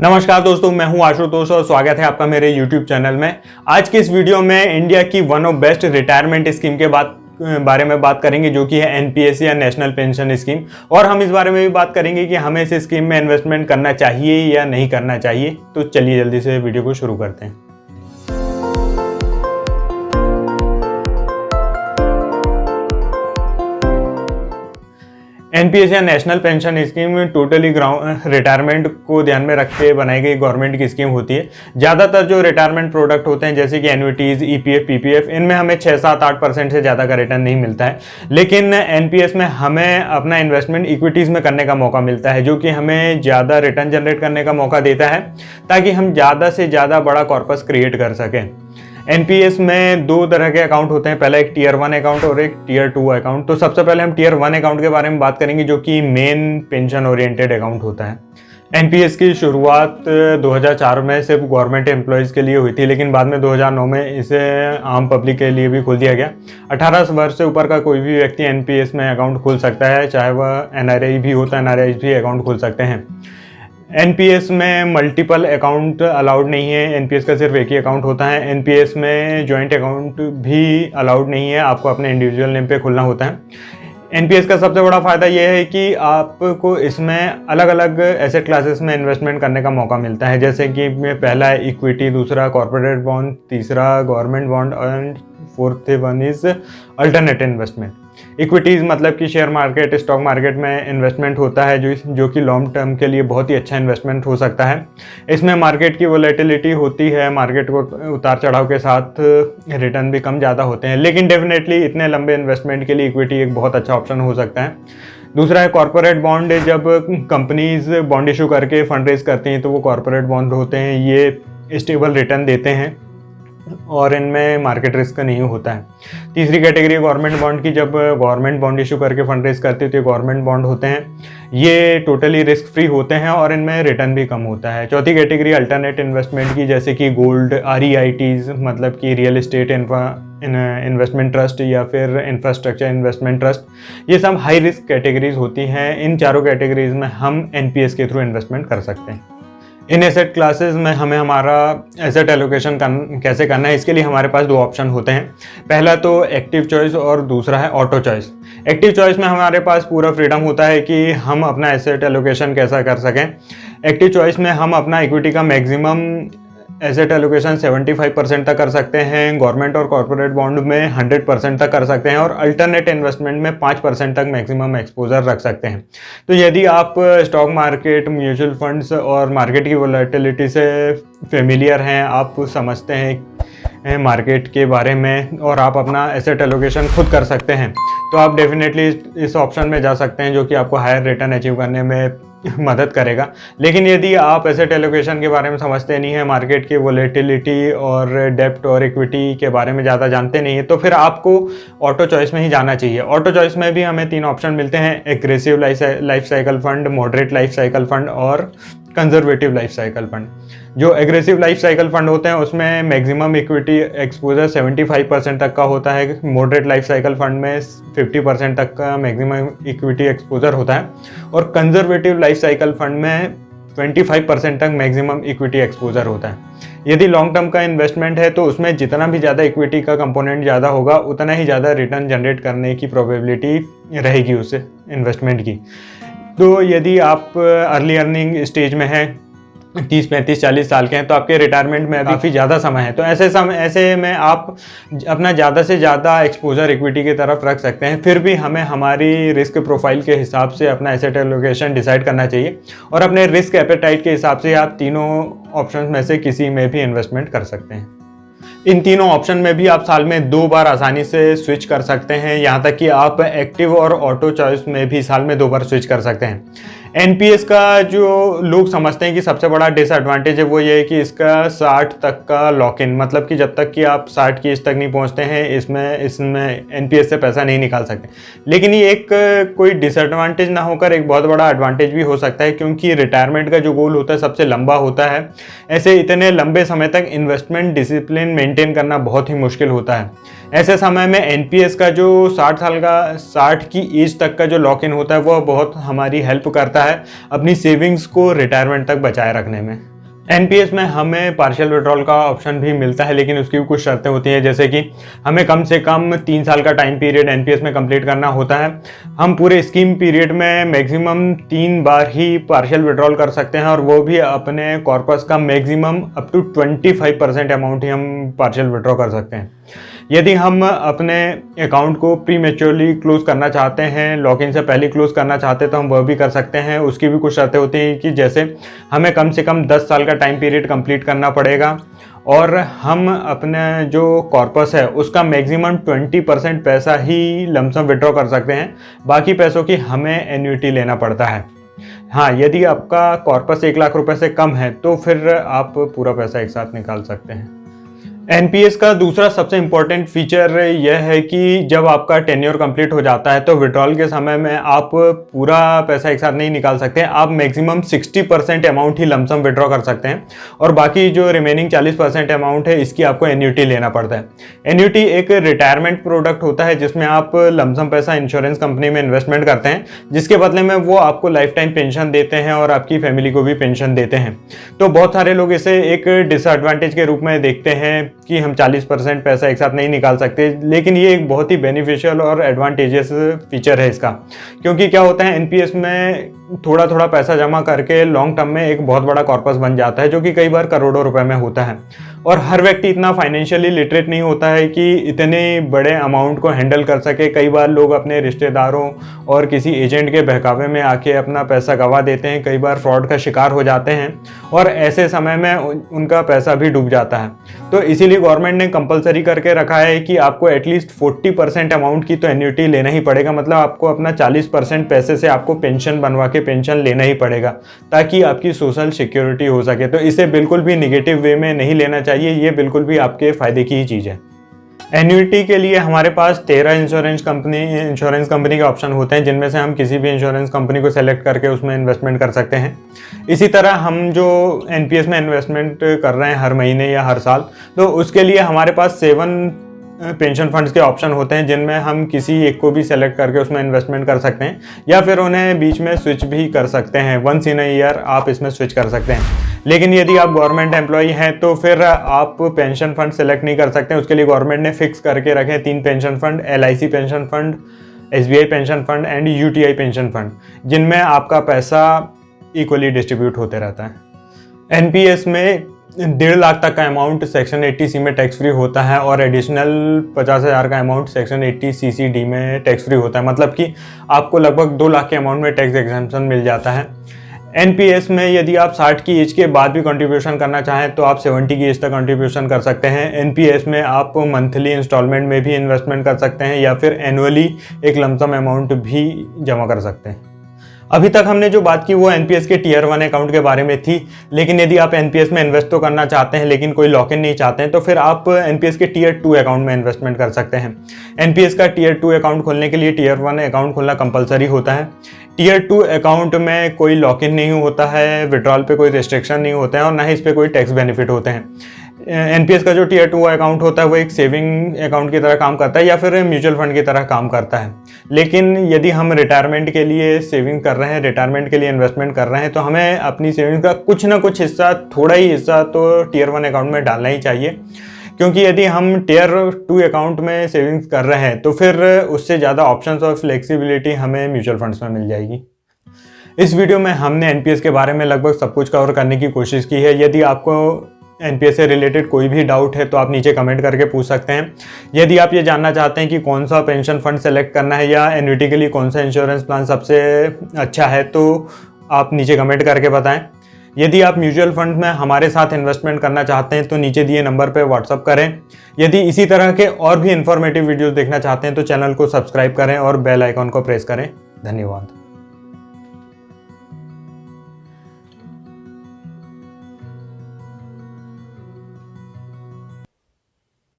नमस्कार दोस्तों, मैं हूं आशुतोष और स्वागत है आपका मेरे YouTube चैनल में। आज की इस वीडियो में इंडिया की one of best retirement scheme के बारे में बात करेंगे, जो कि है एनपीएस या नेशनल पेंशन स्कीम। और हम इस बारे में भी बात करेंगे कि हमें इस स्कीम में इन्वेस्टमेंट करना चाहिए या नहीं करना चाहिए। तो चलिए जल्दी से वीडियो को शुरू करते हैं। एनपीएस या national pension scheme totally retirement को ध्यान में रखते बनाई गई गवर्नमेंट की स्कीम होती है। ज़्यादातर जो रिटायरमेंट प्रोडक्ट होते हैं जैसे कि एन्युटीज, ईपीएफ, पीपीएफ, इनमें हमें 6-7-8% से ज़्यादा का रिटर्न नहीं मिलता है। लेकिन एनपीएस में हमें अपना इन्वेस्टमेंट इक्विटीज़ में करने का मौका मिलता है, जो कि हमें ज़्यादा रिटर्न जनरेट करने का मौका देता है ताकि हम ज़्यादा से ज़्यादा बड़ा कॉर्पस क्रिएट कर सकें। एनपीएस में दो तरह के अकाउंट होते हैं, पहला एक टीयर 1 अकाउंट और एक टीयर 2 अकाउंट। तो सबसे पहले हम टीयर 1 अकाउंट के बारे में बात करेंगे, जो कि मेन पेंशन ओरिएंटेड अकाउंट होता है। एनपीएस की शुरुआत 2004 में सिर्फ गवर्नमेंट एम्प्लॉयज़ के लिए हुई थी, लेकिन बाद में 2009 में इसे आम पब्लिक के लिए भी खोल दिया गया। 18 वर्ष से ऊपर का कोई भी व्यक्ति एनपीएस में अकाउंट खोल सकता है, चाहे वह एनआरआई भी होता है, एनआरआई भी अकाउंट खोल सकते हैं। एनपीएस में मल्टीपल अकाउंट अलाउड नहीं है, एनपीएस का सिर्फ एक ही अकाउंट होता है। एनपीएस में जॉइंट अकाउंट भी अलाउड नहीं है, आपको अपने इंडिविजुअल नेम पे खोलना होता है। एनपीएस का सबसे बड़ा फ़ायदा यह है कि आपको इसमें अलग अलग एसेट क्लासेस में इन्वेस्टमेंट करने का मौका मिलता है, जैसे कि पहला है इक्विटी, दूसरा कॉर्पोरेट बॉन्ड, तीसरा government bond and fourth one is alternate investment. Equities मतलब कि शेयर मार्केट, स्टॉक मार्केट में इन्वेस्टमेंट होता है, जो कि लॉन्ग टर्म के लिए बहुत ही अच्छा इन्वेस्टमेंट हो सकता है। इसमें मार्केट की वोलेटिलिटी होती है, मार्केट को उतार चढ़ाव के साथ रिटर्न भी कम ज़्यादा होते हैं, लेकिन डेफिनेटली इतने लंबे इन्वेस्टमेंट के लिए इक्विटी एक बहुत अच्छा ऑप्शन हो सकता है। दूसरा है कॉर्पोरेट बॉन्ड। जब कंपनीज बॉन्ड इशू करके फंड रेज करती हैं तो वो कॉर्पोरेट बॉन्ड होते हैं, ये स्टेबल रिटर्न देते हैं और इनमें मार्केट रिस्क नहीं होता है। तीसरी कैटेगरी गवर्नमेंट बॉन्ड की। जब गवर्नमेंट बॉन्ड इशू करके फंड रेज करती है तो ये गवर्नमेंट बॉन्ड होते हैं, ये टोटली रिस्क फ्री होते हैं और इनमें रिटर्न भी कम होता है। चौथी कैटेगरी अल्टरनेट इन्वेस्टमेंट की, जैसे कि गोल्ड, आरईआईटीज़ मतलब कि रियल एस्टेट इन्वेस्टमेंट ट्रस्ट या फिर इंफ्रास्ट्रक्चर इन्वेस्टमेंट ट्रस्ट, ये सब हाई रिस्क कैटेगरीज होती हैं। इन चारों कैटेगरीज में हम एनपीएस के थ्रू इन्वेस्टमेंट कर सकते हैं। इन एसेट क्लासेस में हमें हमारा एसेट एलोकेशन कैसे करना है, इसके लिए हमारे पास दो ऑप्शन होते हैं। पहला तो एक्टिव चॉइस और दूसरा है ऑटो चॉइस। एक्टिव चॉइस में हमारे पास पूरा फ्रीडम होता है कि हम अपना एसेट एलोकेशन कैसा कर सकें। एक्टिव चॉइस में हम अपना इक्विटी का मैक्सिमम एसेट एलोकेशन 75% तक कर सकते हैं, गवर्नमेंट और कॉर्पोरेट बॉन्ड में 100% तक कर सकते हैं और अल्टरनेट इन्वेस्टमेंट में 5% तक मैक्सिमम एक्सपोजर रख सकते हैं। तो यदि आप स्टॉक मार्केट, म्यूचुअल फंड्स और मार्केट की वोलेटिलिटी से फेमिलियर हैं, आप समझते हैं मार्केट के बारे में और आप अपना एसेट एलोकेशन खुद कर सकते हैं, तो आप डेफिनेटली इस ऑप्शन में जा सकते हैं, जो कि आपको हायर रिटर्न अचीव करने में मदद करेगा। लेकिन यदि आप एसेट एलोकेशन के बारे में समझते नहीं हैं, मार्केट की वोलेटिलिटी और डेप्ट और इक्विटी के बारे में ज़्यादा जानते नहीं हैं, तो फिर आपको ऑटो चॉइस में ही जाना चाहिए। ऑटो चॉइस में भी हमें 3 ऑप्शन मिलते हैं: aggressive life cycle fund, moderate life cycle fund और कंजर्वेटिव लाइफ साइकिल फंड। जो एग्रेसिव लाइफ साइकिल फंड होते हैं उसमें मैक्सिमम इक्विटी एक्सपोजर 75% तक का होता है, मॉडरेट लाइफ साइकिल फंड में 50% तक का मैक्सिमम इक्विटी एक्सपोजर होता है और कंजर्वेटिव लाइफ साइकिल फंड में 25% तक मैक्सिमम इक्विटी एक्सपोजर होता है। यदि लॉन्ग टर्म का इन्वेस्टमेंट है तो उसमें जितना भी ज़्यादा इक्विटी का कंपोनेंट ज़्यादा होगा, उतना ही ज़्यादा रिटर्न जनरेट करने की प्रोबेबिलिटी रहेगी उस इन्वेस्टमेंट की। तो यदि आप अर्ली अर्निंग स्टेज में हैं, 30, 35, 40 साल के हैं, तो आपके रिटायरमेंट में काफ़ी ज़्यादा समय है, तो ऐसे में आप अपना ज़्यादा से ज़्यादा एक्सपोजर इक्विटी की तरफ रख सकते हैं। फिर भी हमें हमारी रिस्क प्रोफाइल के हिसाब से अपना एसेट एलोकेशन डिसाइड करना चाहिए और अपने रिस्क एपेटाइट के हिसाब से आप तीनों ऑप्शन में से किसी में भी इन्वेस्टमेंट कर सकते हैं। इन तीनों ऑप्शन में भी आप साल में 2 बार आसानी से स्विच कर सकते हैं, यहाँ तक कि आप एक्टिव और ऑटो चॉइस में भी साल में 2 बार स्विच कर सकते हैं। एनपीएस का जो लोग समझते हैं कि सबसे बड़ा डिसएडवांटेज है वो ये है कि इसका 60 तक का लॉक इन, मतलब कि जब तक कि आप 60 की एज तक नहीं पहुंचते हैं इसमें एनपीएस से पैसा नहीं निकाल सकते। लेकिन ये एक कोई डिसएडवांटेज ना होकर एक बहुत बड़ा एडवांटेज भी हो सकता है, क्योंकि रिटायरमेंट का जो गोल होता है सबसे लंबा होता है। ऐसे इतने लंबे समय तक इन्वेस्टमेंट डिसिप्लिन मेंटेन करना बहुत ही मुश्किल होता है। ऐसे समय में एनपीएस का जो 60 की एज तक का जो लॉक इन होता है वो बहुत हमारी हेल्प करता है अपनी सेविंग्स को रिटायरमेंट तक बचाए रखने में। एनपीएस में हमें पार्शियल विड्रॉल का ऑप्शन भी मिलता है, लेकिन उसकी भी कुछ शर्तें होती हैं, जैसे कि हमें कम से कम 3 साल का टाइम पीरियड एनपीएस में कंप्लीट करना होता है। हम पूरे स्कीम पीरियड में मैक्सिमम 3 बार ही पार्शियल विड्रॉल कर सकते हैं, और वो भी अपने कॉर्पस का मैक्सिमम अप टू 25% अमाउंट ही हम पार्शियल विड्रॉ कर सकते हैं। यदि हम अपने अकाउंट को प्री मैच्योरली क्लोज करना चाहते हैं, लॉगिन से पहले क्लोज करना चाहते हैं, तो हम वह भी कर सकते हैं। उसकी भी कुछ शर्तें होती हैं कि जैसे हमें कम से कम 10 साल का टाइम पीरियड कंप्लीट करना पड़ेगा, और हम अपने जो कॉर्पस है उसका मैक्सिमम 20% पैसा ही लमसम विड्रॉ कर सकते हैं। बाकी पैसों की हमें एन्युटी लेना पड़ता है। हाँ, यदि आपका कॉर्पस 1 लाख रुपए से कम है तो फिर आप पूरा पैसा एक साथ निकाल सकते हैं। एनपीएस का दूसरा सबसे इम्पोर्टेंट फीचर यह है कि जब आपका टेन्योर कंप्लीट हो जाता है तो विड्रॉल के समय में आप पूरा पैसा एक साथ नहीं निकाल सकते। आप मैक्सिमम 60% अमाउंट ही लमसम विड्रॉ कर सकते हैं, और बाकी जो रिमेनिंग 40% अमाउंट है इसकी आपको एन्युटी लेना पड़ता है। एन्युटी एक रिटायरमेंट प्रोडक्ट होता है जिसमें आप लमसम पैसा इंश्योरेंस कंपनी में इन्वेस्टमेंट करते हैं, जिसके बदले में वो आपको लाइफ टाइम पेंशन देते हैं और आपकी फैमिली को भी पेंशन देते हैं। तो बहुत सारे लोग इसे एक डिसएडवांटेज के रूप में देखते हैं कि हम 40% पैसा एक साथ नहीं निकाल सकते, लेकिन ये एक बहुत ही बेनिफिशियल और एडवांटेजियस फीचर है इसका। क्योंकि क्या होता है, एनपीएस में थोड़ा थोड़ा पैसा जमा करके लॉन्ग टर्म में एक बहुत बड़ा कॉर्पस बन जाता है, जो कि कई बार करोड़ों रुपए में होता है। और हर व्यक्ति इतना फाइनेंशियली लिटरेट नहीं होता है कि इतने बड़े अमाउंट को हैंडल कर सके। कई बार लोग अपने रिश्तेदारों और किसी एजेंट के बहकावे में आके अपना पैसा गंवा देते हैं, कई बार फ्रॉड का शिकार हो जाते हैं, और ऐसे समय में उनका पैसा भी डूब जाता है। तो इसीलिए गवर्नमेंट ने कंपलसरी करके रखा है कि आपको एटलीस्ट 40% अमाउंट की तो एन्युटी लेना ही पड़ेगा। मतलब आपको अपना 40% पैसे से आपको पेंशन बनवा के पेंशन लेना ही पड़ेगा, ताकि आपकी सोशल सिक्योरिटी हो सके। तो इसे बिल्कुल भी निगेटिव वे में नहीं लेना चाहिए, ये बिल्कुल भी आपके फायदे की ही चीज़ है। एन्युटी के लिए हमारे पास 13 इंश्योरेंस कंपनी के ऑप्शन होते हैं, जिनमें से हम किसी भी इंश्योरेंस कंपनी को सेलेक्ट करके उसमें इन्वेस्टमेंट कर सकते हैं। इसी तरह हम जो एनपीएस में इन्वेस्टमेंट कर रहे हैं हर महीने या हर साल, तो उसके लिए हमारे पास 7 पेंशन फंड्स के ऑप्शन होते हैं, जिनमें हम किसी एक को भी सेलेक्ट करके उसमें इन्वेस्टमेंट कर सकते हैं, या फिर उन्हें बीच में स्विच भी कर सकते हैं। वंस इन अ ईयर आप इसमें स्विच कर सकते हैं। लेकिन यदि आप गवर्नमेंट एम्प्लॉई हैं तो फिर आप पेंशन फंड सेलेक्ट नहीं कर सकते। उसके लिए गवर्नमेंट ने फिक्स करके रखे 3 pension fund, LIC pension fund, SBI pension fund and UTI pension fund, जिनमें आपका पैसा इक्वली डिस्ट्रीब्यूट होते रहता है। एनपीएस में 1.5 लाख तक का अमाउंट सेक्शन 80C में टैक्स फ्री होता है, और एडिशनल 50,000 का अमाउंट सेक्शन 80CCD में टैक्स फ्री होता है। मतलब कि आपको लगभग 2 लाख के अमाउंट में टैक्स एग्जेम्पशन मिल जाता है। एनपीएस में यदि आप 60 की एज के बाद भी कंट्रीब्यूशन करना चाहें तो आप 70 की एज तक कंट्रीब्यूशन कर सकते हैं। एनपीएस में आप मंथली इंस्टॉलमेंट में भी इन्वेस्टमेंट कर सकते हैं, या फिर एनुअली एक लमसम अमाउंट भी जमा कर सकते हैं। अभी तक हमने जो बात की वो एनपीएस के टियर 1 अकाउंट के बारे में थी, लेकिन यदि आप एनपीएस में इन्वेस्ट तो करना चाहते हैं लेकिन कोई लॉक इन नहीं चाहते हैं, तो फिर आप एनपीएस के टियर 2 अकाउंट में इन्वेस्टमेंट कर सकते हैं। एनपीएस का टियर 2 अकाउंट खोलने के लिए टियर 1 अकाउंट खोलना कंपलसरी होता है। टियर 2 अकाउंट में कोई लॉक इन नहीं होता है, विड्रॉल पे कोई रिस्ट्रिक्शन नहीं होता है, और ना ही इस पर कोई टैक्स बेनिफिट होते हैं। एनपीएस का जो टियर 2 अकाउंट होता है वो एक सेविंग अकाउंट की तरह काम करता है, या फिर म्यूचुअल फंड की तरह काम करता है। लेकिन यदि हम रिटायरमेंट के लिए सेविंग कर रहे हैं, रिटायरमेंट के लिए इन्वेस्टमेंट कर रहे हैं, तो हमें अपनी सेविंग का कुछ ना कुछ हिस्सा, थोड़ा ही हिस्सा तो टियर 1 अकाउंट में डालना ही चाहिए। क्योंकि यदि हम टियर 2 अकाउंट में सेविंग्स कर रहे हैं तो फिर उससे ज़्यादा ऑप्शंस और फ्लेक्सिबिलिटी हमें म्यूचुअल फंड्स में मिल जाएगी। इस वीडियो में हमने एनपीएस के बारे में लगभग सब कुछ कवर करने की कोशिश की है। यदि आपको एनपीएस से रिलेटेड कोई भी डाउट है तो आप नीचे कमेंट करके पूछ सकते हैं। यदि आप ये जानना चाहते हैं कि कौन सा पेंशन फंड सेलेक्ट करना है या एन्युटी के लिए कौन सा इंश्योरेंस प्लान सबसे अच्छा है, तो आप नीचे कमेंट करके बताएं। यदि आप म्यूचुअल फंड में हमारे साथ इन्वेस्टमेंट करना चाहते हैं तो नीचे दिए नंबर पर व्हाट्सअप करें। यदि इसी तरह के और भी इन्फॉर्मेटिव वीडियोस देखना चाहते हैं तो चैनल को सब्सक्राइब करें और बेल आइकॉन को प्रेस करें। धन्यवाद।